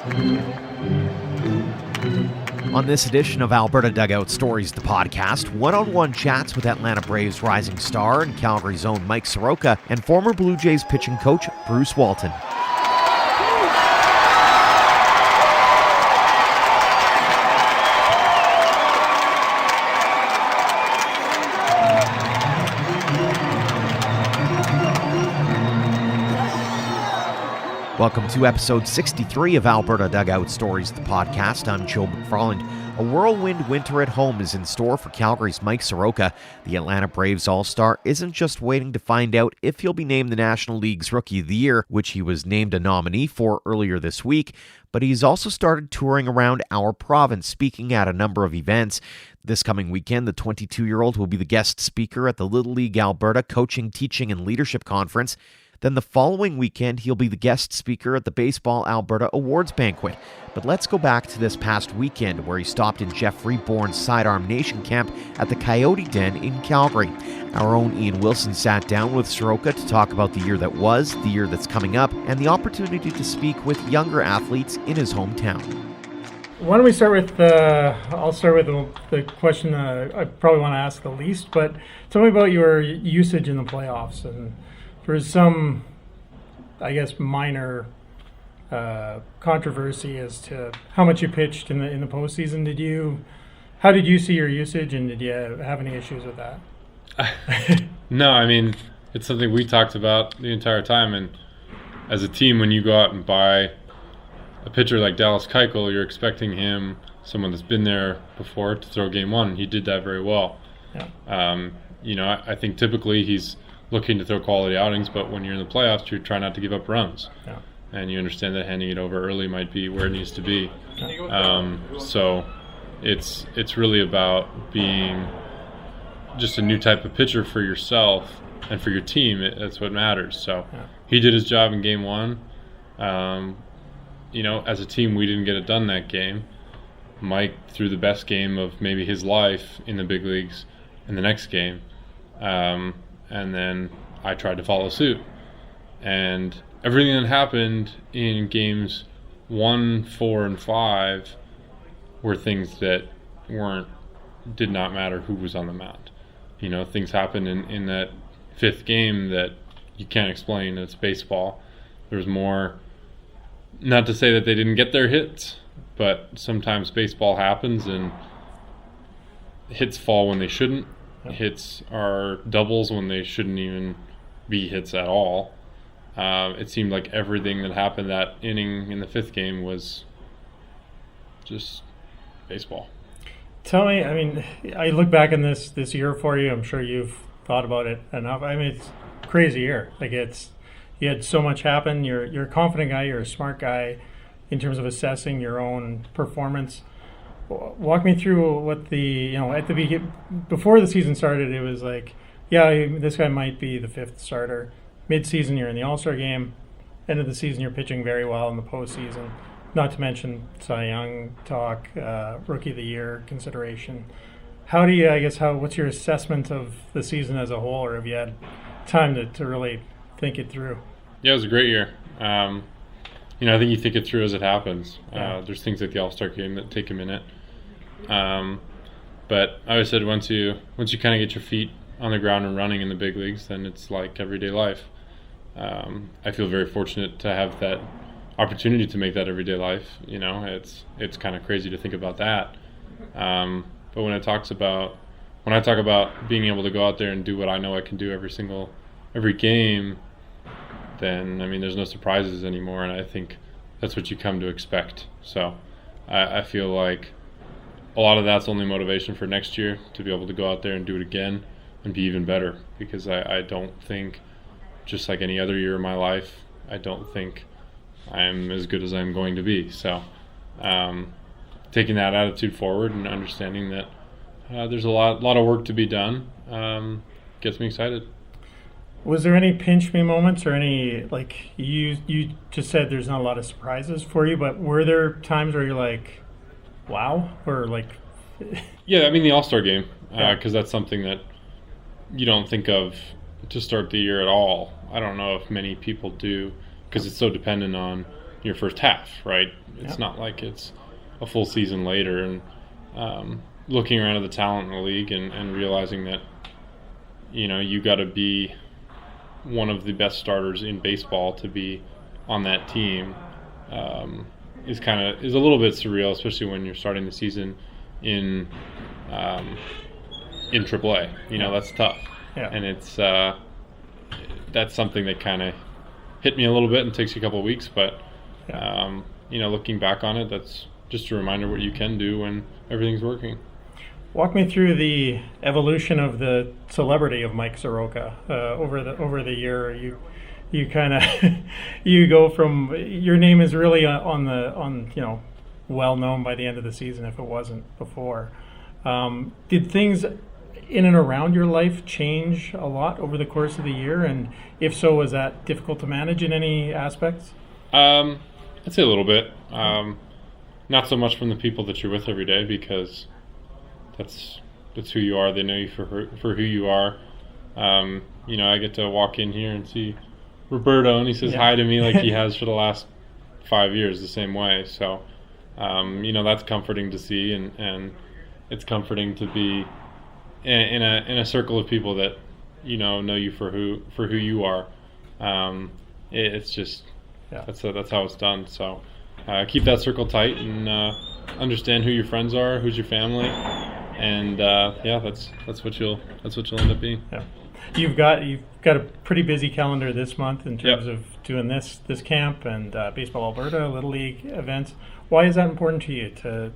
On this edition of Alberta Dugout Stories, the podcast, one-on-one chats with Atlanta Braves rising star and Calgary's own Mike Soroka and former Blue Jays pitching coach Bruce Walton. Welcome to episode 63 of Alberta Dugout Stories, the podcast. I'm Joe McFarland. A whirlwind winter at home is in store for Calgary's Mike Soroka. The Atlanta Braves All-Star isn't just waiting to find out if he'll be named the National League's Rookie of the Year, which he was named a nominee for earlier this week, but he's also started touring around our province, speaking at a number of events. This coming weekend, the 22-year-old will be the guest speaker at the Little League Alberta Coaching, Teaching, and Leadership Conference. Then the following weekend, he'll be the guest speaker at the Baseball Alberta Awards Banquet. But let's go back to this past weekend where he stopped in Jeffrey Bourne's Sidearm Nation camp at the Coyote Den in Calgary. Our own Ian Wilson sat down with Soroka to talk about the year that was, the year that's coming up, and the opportunity to speak with younger athletes in his hometown. Why don't we start with, I'll start with the question I probably want to ask the least, but tell me about your usage in the playoffs. And there's some, I guess, minor controversy as to how much you pitched in the postseason. How did you see your usage, and did you have any issues with that? No, I mean, it's something we talked about the entire time. And as a team, when you go out and buy a pitcher like Dallas Keuchel, you're expecting him, someone that's been there before, to throw game one. He did that very well. Yeah. I think typically he's looking to throw quality outings, but when you're in the playoffs, you try not to give up runs. Yeah. And you understand that handing it over early might be where it needs to be. So it's really about being just a new type of pitcher for yourself and for your team. That's what matters. So he did his job in game one. As a team, we didn't get it done that game. Mike threw the best game of maybe his life in the big leagues in the next game. And then I tried to follow suit. And everything that happened in games 1, 4, and 5 were things that did not matter who was on the mound. Things happened in that fifth game that you can't explain. It's baseball. There was more, not to say that they didn't get their hits, but sometimes baseball happens and hits fall when they shouldn't. Hits are doubles when they shouldn't even be hits at all. It seemed like everything that happened that inning in the fifth game was just baseball. Tell me, I look back in this year for you. I'm sure you've thought about it enough. It's a crazy year. You had so much happen. You're a confident guy. You're a smart guy in terms of assessing your own performance. Walk me through what at the beginning, before the season started, it was like, this guy might be the fifth starter. Mid-season, you're in the All-Star game. End of the season, you're pitching very well in the postseason. Not to mention Cy Young talk, Rookie of the Year consideration. How do you, what's your assessment of the season as a whole, or have you had time to really think it through? Yeah, it was a great year. I think you think it through as it happens. There's things like the All-Star game that take a minute. But I always said once you kind of get your feet on the ground and running in the big leagues, then it's like everyday life. I feel very fortunate to have that opportunity to make that everyday life. It's kind of crazy to think about that. But when I talk about being able to go out there and do what I know I can do every game, then there's no surprises anymore, and I think that's what you come to expect. So I feel like a lot of that's only motivation for next year, to be able to go out there and do it again and be even better, because I don't think, just like any other year of my life, I don't think I'm as good as I'm going to be. So taking that attitude forward and understanding that there's a lot of work to be done gets me excited. Was there any pinch me moments, or any, you just said there's not a lot of surprises for you, but were there times where you're like, wow, or Yeah, the All-Star game, because that's something that you don't think of to start the year at all. I don't know if many people do, because it's so dependent on your first half, right? It's not like it's a full season later. And looking around at the talent in the league and realizing that, you got to be one of the best starters in baseball to be on that team is a little bit surreal, especially when you're starting the season in AAA. That's tough. Yeah. And it's that's something that kind of hit me a little bit and takes you a couple of weeks, but looking back on it, that's just a reminder what you can do when everything's working. Walk me through the evolution of the celebrity of Mike Soroka over the year. You kind of you go from, your name is really well known by the end of the season if it wasn't before. Did things in and around your life change a lot over the course of the year, and if so, was that difficult to manage in any aspects? I'd say a little bit. Not so much from the people that you're with every day, because that's who you are. They know you for who you are. I get to walk in here and see Roberto, and he says hi to me like he has for the last 5 years the same way. So, that's comforting to see, and it's comforting to be in a circle of people that know you for who you are. It's just that's how it's done. So keep that circle tight and understand who your friends are, who's your family, and that's what you'll end up being. Yeah. You've got a pretty busy calendar this month in terms of doing this camp and Baseball Alberta, Little League events. Why is that important to you to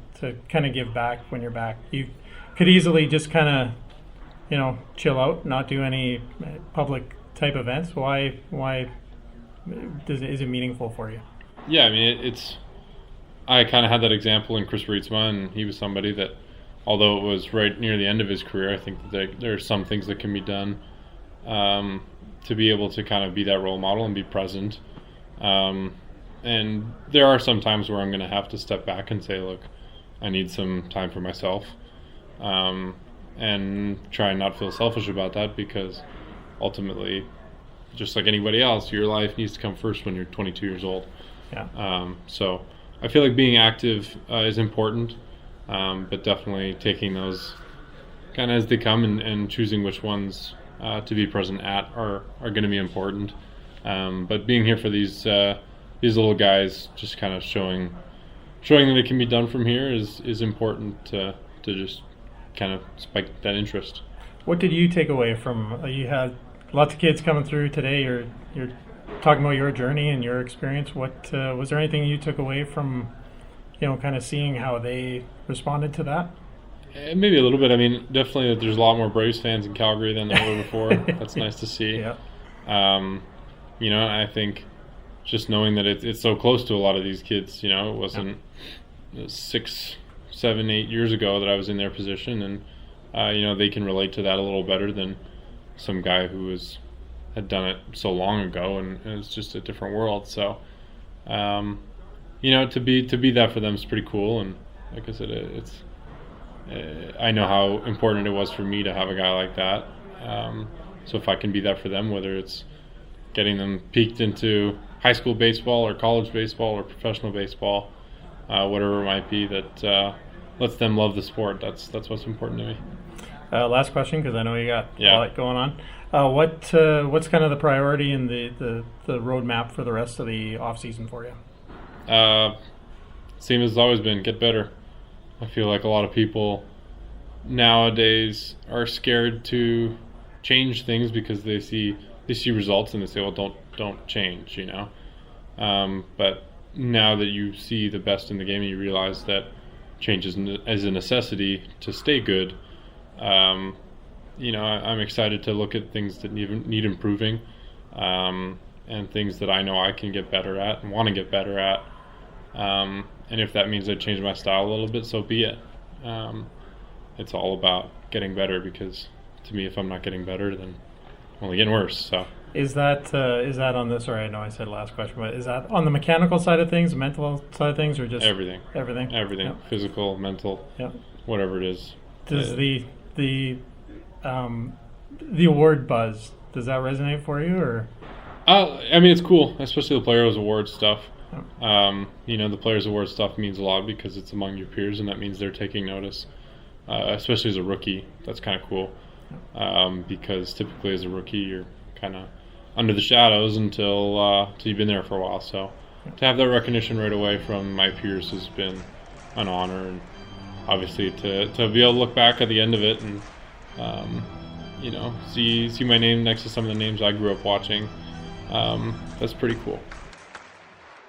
kind of give back when you're back? You could easily just kind of chill out, not do any public type events. Why is it meaningful for you? Yeah, I mean I kind of had that example in Chris Rietsma, and he was somebody that, although it was right near the end of his career, I think that there are some things that can be done to be able to kind of be that role model and be present. And there are some times where I'm going to have to step back and say, look, I need some time for myself, and try and not feel selfish about that, because ultimately, just like anybody else, your life needs to come first when you're 22 years old. Yeah. So I feel like being active is important, but definitely taking those kind of as they come and choosing which ones to be present at are going to be important. But being here for these little guys, just kind of showing that it can be done from here is important to just kind of spike that interest. What did you take away from? You had lots of kids coming through today. You're talking about your journey and your experience. What was there anything you took away from, kind of seeing how they responded to that? Maybe a little bit. I mean, definitely there's a lot more Braves fans in Calgary than there were before. That's nice to see. Yeah. I think just knowing that it's so close to a lot of these kids, it wasn't 6, 7, 8 years ago that I was in their position, and they can relate to that a little better than some guy who had done it so long ago, and it's just a different world. So, to be that for them is pretty cool. And like I said, I know how important it was for me to have a guy like that. So if I can be that for them, whether it's getting them peeked into high school baseball or college baseball or professional baseball, whatever it might be, that lets them love the sport. That's what's important to me. Last question, because I know you got a lot going on. What's kind of the priority in the roadmap for the rest of the off season for you? Same as it's always been: get better. I feel like a lot of people nowadays are scared to change things because they see results and they say, well, don't change, But now that you see the best in the game and you realize that change is a necessity to stay good, I'm excited to look at things that need improving, and things that I know I can get better at and want to get better at. And if that means I change my style a little bit, so be it. It's all about getting better, because to me, if I'm not getting better, then I'm only getting worse. So is that on this? Sorry, I know I said last question, but is that on the mechanical side of things, mental side of things, or just everything? Yep. Physical, mental, whatever it is. Does the award buzz, does that resonate for you, or? I mean, it's cool, especially the Players Award stuff. The Players Award stuff means a lot because it's among your peers, and that means they're taking notice, especially as a rookie. That's kind of cool because typically as a rookie you're kind of under the shadows until you've been there for a while. So to have that recognition right away from my peers has been an honor, and obviously to be able to look back at the end of it and see my name next to some of the names I grew up watching. That's pretty cool.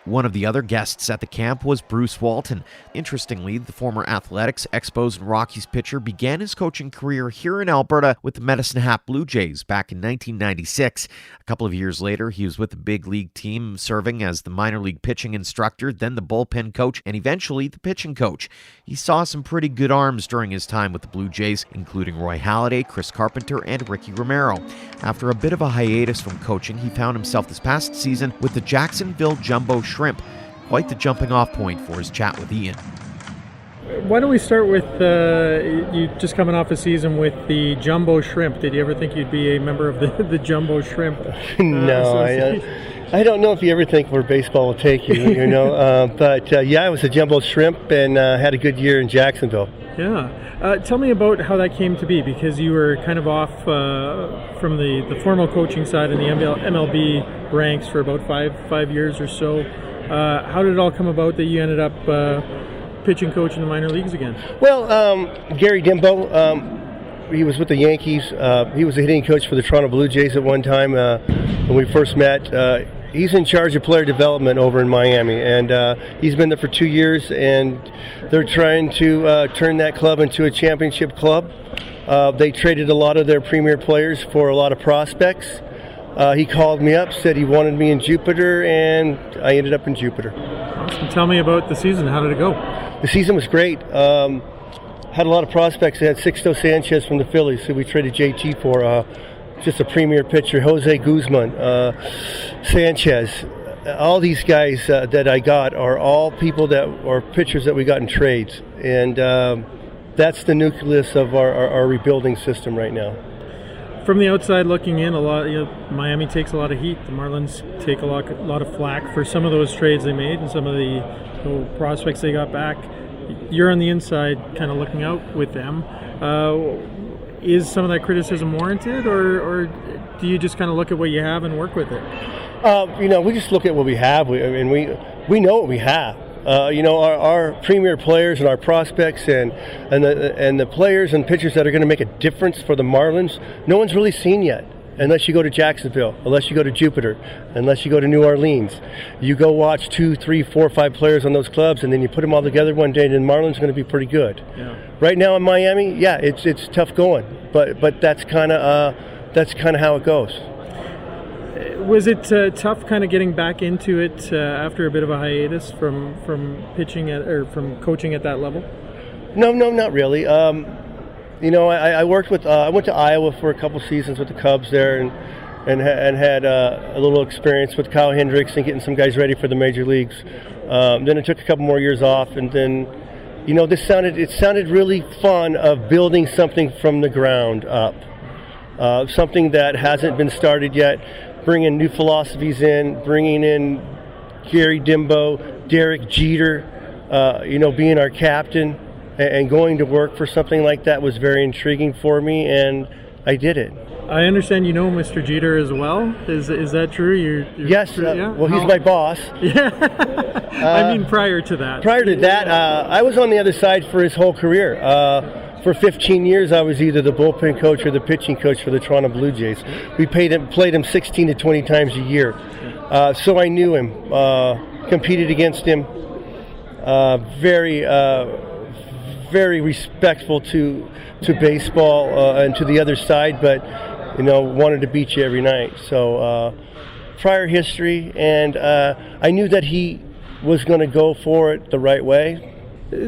One of the other guests at the camp was Bruce Walton. Interestingly, the former Athletics, Expos, and Rockies pitcher began his coaching career here in Alberta with the Medicine Hat Blue Jays back in 1996. A couple of years later, he was with the big league team, serving as the minor league pitching instructor, then the bullpen coach, and eventually the pitching coach. He saw some pretty good arms during his time with the Blue Jays, including Roy Halladay, Chris Carpenter, and Ricky Romero. After a bit of a hiatus from coaching, he found himself this past season with the Jacksonville Jumbo Shrimp. Quite the jumping off point for his chat with Ian. Why don't we start with you just coming off a season with the Jumbo Shrimp? Did you ever think you'd be a member of the Jumbo Shrimp? No, I don't know if you ever think where baseball will take you, but I was a Jumbo Shrimp and had a good year in Jacksonville. Yeah. Tell me about how that came to be, because you were kind of off from the formal coaching side in the MLB ranks for about five years or so. How did it all come about that you ended up pitching coach in the minor leagues again? Well, Gary Dimbo, he was with the Yankees. He was the hitting coach for the Toronto Blue Jays at one time when we first met. He's in charge of player development over in Miami, and he's been there for 2 years, and they're trying to turn that club into a championship club. They traded a lot of their premier players for a lot of prospects. He called me up, said he wanted me in Jupiter, and I ended up in Jupiter. Awesome. Tell me about the season. How did it go? The season was great. Had a lot of prospects. They had Sixto Sanchez from the Phillies, who we traded JT for. Just a premier pitcher. Jose Guzman, Sanchez. All these guys that I got are all people that are pitchers that we got in trades. And that's the nucleus of our rebuilding system right now. From the outside looking in, Miami takes a lot of heat. The Marlins take a lot of flack for some of those trades they made and some of the prospects they got back. You're on the inside kind of looking out with them. Is some of that criticism warranted, or do you just kind of look at what you have and work with it? We just look at what we have. We know what we have. Our premier players and our prospects and the players and pitchers that are going to make a difference for the Marlins, no one's really seen yet. Unless you go to Jacksonville, unless you go to Jupiter, unless you go to New Orleans. You go watch 2, 3, 4, 5 players on those clubs, and then you put them all together one day, and the Marlins are going to be pretty good. Yeah. Right now in Miami, it's tough going, but that's kind of how it goes. Was it tough kind of getting back into it after a bit of a hiatus from pitching from coaching at that level? No, not really. I worked with. I went to Iowa for a couple seasons with the Cubs there, and had a little experience with Kyle Hendricks and getting some guys ready for the major leagues. Then I took a couple more years off, and then, it sounded really fun of building something from the ground up, something that hasn't been started yet. Bringing new philosophies in, bringing in Gary Dimbo, Derek Jeter, being our captain. And going to work for something like that was very intriguing for me, and I did it. I understand you know Mr. Jeter as well. Is that true? Yes. Well, he's my boss. Yeah. I mean, prior to that. Prior to that, I was on the other side for his whole career. For 15 years, I was either the bullpen coach or the pitching coach for the Toronto Blue Jays. We played him 16 to 20 times a year. So I knew him, competed against him. Very respectful to baseball and to the other side, but wanted to beat you every night. So prior history, and I knew that he was going to go for it the right way.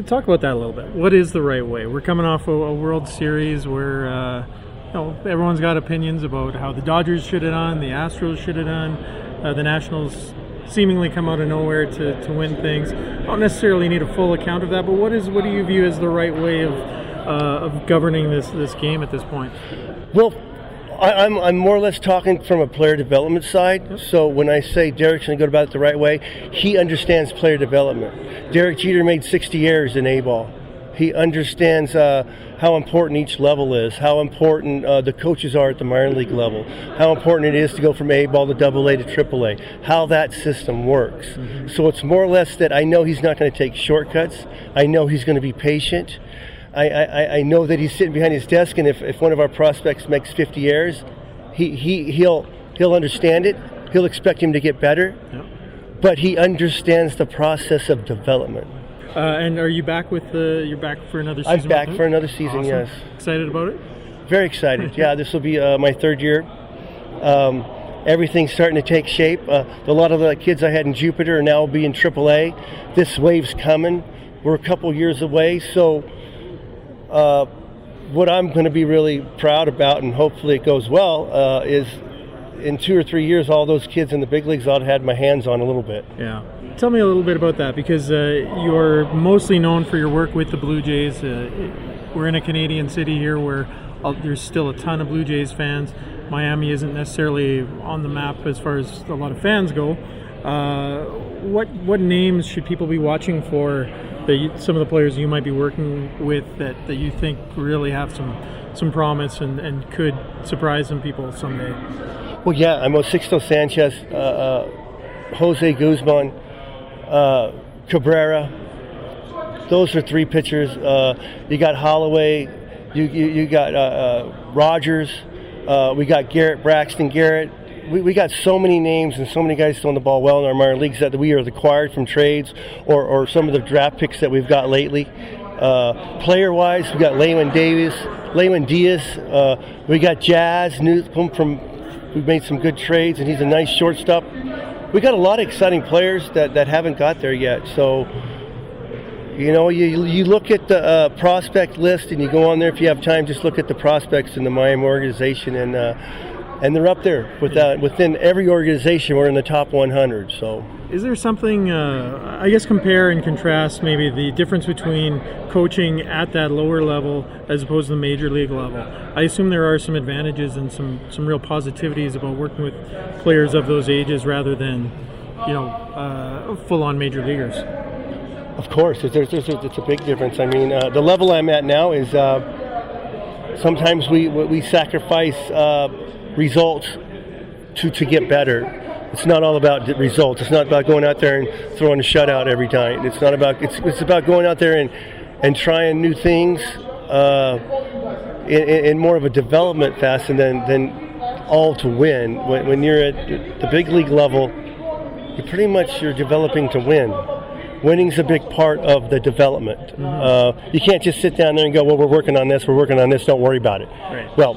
Talk about that a little bit. What is the right way? We're coming off a World Series where everyone's got opinions about how the Dodgers should have done, the Astros should have done, the Nationals seemingly come out of nowhere to win things. I don't necessarily need a full account of that, but what do you view as the right way of governing this game at this point? Well, I'm more or less talking from a player development side. So when I say Derek's going to go about it the right way, he understands player development. Derek Jeter made 60 errors in A-ball. He understands how important each level is, how important the coaches are at the minor league level, how important it is to go from A-ball to AA to AAA, how that system works. Mm-hmm. So it's more or less that I know he's not going to take shortcuts. I know he's going to be patient. I know that he's sitting behind his desk, and if one of our prospects makes 50 errors, he'll understand it. He'll expect him to get better, but he understands the process of development. And are you back you're back for another season? I'm back for another season, awesome. Yes. Excited about it? Very excited. Yeah, this will be my third year. Everything's starting to take shape. A lot of the kids I had in Jupiter are now be in AAA. This wave's coming. We're a couple years away, so what I'm going to be really proud about, and hopefully it goes well, is in 2 or 3 years, all those kids in the big leagues I'll have had my hands on a little bit. Yeah. Tell me a little bit about that, because you're mostly known for your work with the Blue Jays. We're in a Canadian city here where there's still a ton of Blue Jays fans. Miami isn't necessarily on the map as far as a lot of fans go. What names should people be watching for, some of the players you might be working with that you think really have some promise and could surprise some people someday? Well, yeah, I'm Sixto Sanchez, Jose Guzman, Cabrera. Those are 3 pitchers. You got Holloway, you got Rogers, we got Braxton Garrett. We got so many names and so many guys throwing the ball well in our minor leagues that we are acquired from trades or some of the draft picks that we've got lately. Player-wise, we got Lewin Diaz. We got Jazz Newcomb we've made some good trades, and he's a nice shortstop. We got a lot of exciting players that haven't got there yet. So, you look at the prospect list, and you go on there if you have time. Just look at the prospects in the Miami organization, and they're up there within every organization. We're in the top 100. So, is there something? I guess compare and contrast maybe the difference between coaching at that lower level as opposed to the major league level. I assume there are some advantages and some real positivities about working with players of those ages rather than full-on major leaguers. Of course, it's a big difference. I mean, the level I'm at now is sometimes we sacrifice results to get better. It's not all about the results. It's not about going out there and throwing a shutout every time. It's not about. It's about going out there and trying new things in more of a development fashion than all to win. When you're at the big league level, you're developing to win. Winning's a big part of the development. Mm-hmm. You can't just sit down there and go, well, we're working on this, don't worry about it. Right. Well,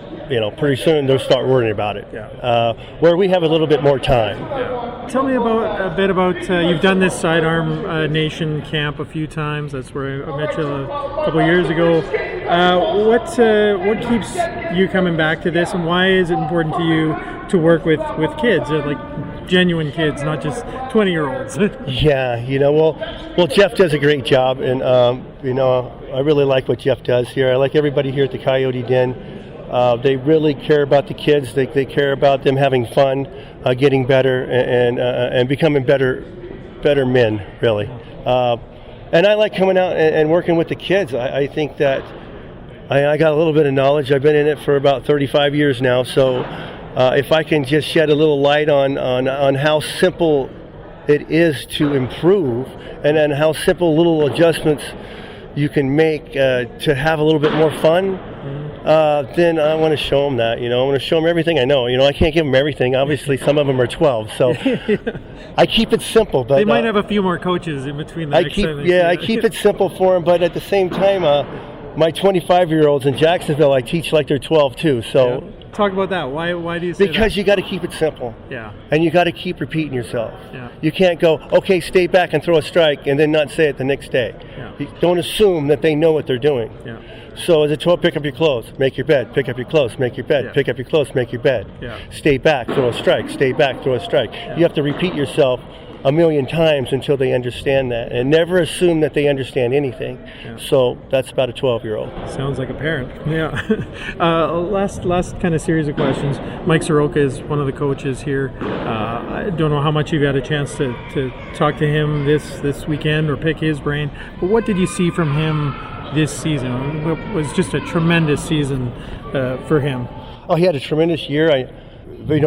pretty soon they'll start worrying about it. Yeah. Where we have a little bit more time. Yeah. Tell me a bit about you've done this Sidearm Nation camp a few times. That's where I met you a couple of years ago. What keeps you coming back to this, and why is it important to you to work with kids, like genuine kids, not just 20-year-olds? Yeah, well, Jeff does a great job, and I really like what Jeff does here. I like everybody here at the Coyote Den. They really care about the kids. They care about them having fun, getting better, and becoming better men, really. And I like coming out and working with the kids. I think that I got a little bit of knowledge. I've been in it for about 35 years now, so if I can just shed a little light on how simple it is to improve, and then how simple little adjustments you can make to have a little bit more fun, then I want to show them that. I want to show them everything I know. I can't give them everything. Obviously, some of them are 12, so I keep it simple. But they might have a few more coaches in between. I keep it simple for them, but at the same time, my 25-year-olds in Jacksonville, I teach like they're 12 too. So. Yeah. Talk about that. Why do you say Because that? You got to keep it simple. Yeah. And you got to keep repeating yourself. Yeah. You can't go, okay, stay back and throw a strike, and then not say it the next day. Yeah. You don't assume that they know what they're doing. Yeah. So as a 12, pick up your clothes, make your bed, pick up your clothes, make your bed, pick up your clothes, make your bed. Yeah. Stay back, throw a strike, stay back, throw a strike. Yeah. You have to repeat yourself a million times until they understand that, and never assume that they understand anything. Yeah. So that's about a 12-year-old. Sounds like a parent. Yeah. Last kind of series of questions. Mike Soroka is one of the coaches here. I don't know how much you've had a chance to talk to him this weekend or pick his brain, but what did you see from him this season? It was just a tremendous season for him. Oh, he had a tremendous year.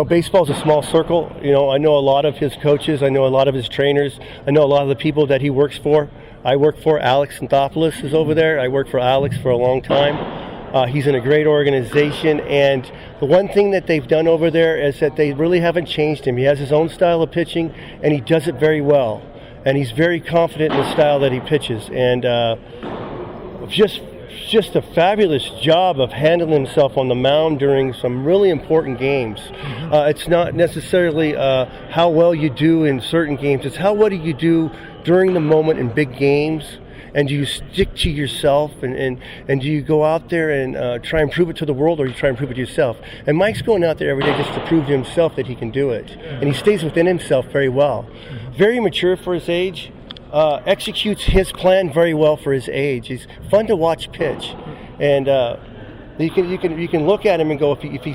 Baseball's a small circle. I know a lot of his coaches. I know a lot of his trainers. I know a lot of the people that he works for. I work for Alex Anthopoulos is over there. I worked for Alex for a long time. He's in a great organization, and the one thing that they've done over there is that they really haven't changed him. He has his own style of pitching, and he does it very well. And he's very confident in the style that he pitches, and just a fabulous job of handling himself on the mound during some really important games. It's not necessarily how well you do in certain games. It's how well do you do during the moment in big games, and do you stick to yourself, and do you go out there and try and prove it to the world, or you try and prove it to yourself? And Mike's going out there every day just to prove to himself that he can do it, and he stays within himself very well. Very mature for his age. Executes his plan very well for his age. He's fun to watch pitch, and you can look at him and go, if he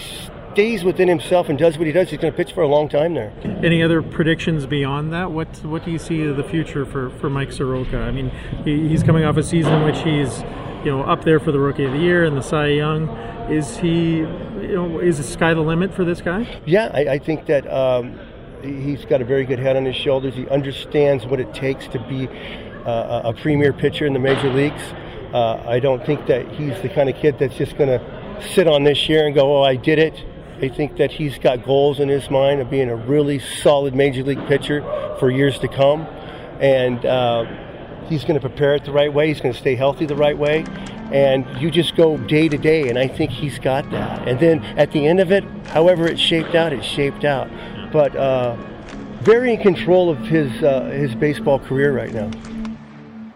stays within himself and does what he does, he's going to pitch for a long time there. Any other predictions beyond that? What do you see of the future for Mike Soroka? I mean, he's coming off a season in which he's up there for the Rookie of the Year and the Cy Young. Is the sky the limit for this guy? Yeah, I think that. He's got a very good head on his shoulders. He understands what it takes to be a premier pitcher in the major leagues. I don't think that he's the kind of kid that's just going to sit on this year and go, oh, I did it. I think that he's got goals in his mind of being a really solid major league pitcher for years to come. And he's going to prepare it the right way. He's going to stay healthy the right way. And you just go day to day, and I think he's got that. And then at the end of it, however it's shaped out, it's shaped out. But very in control of his baseball career right now.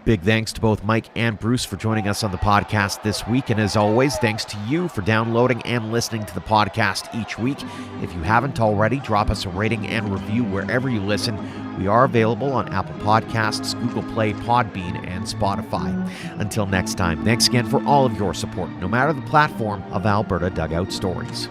Big thanks to both Mike and Bruce for joining us on the podcast this week. And as always, thanks to you for downloading and listening to the podcast each week. If you haven't already, drop us a rating and review wherever you listen. We are available on Apple Podcasts, Google Play, Podbean, and Spotify. Until next time, thanks again for all of your support, no matter the platform, of Alberta Dugout Stories.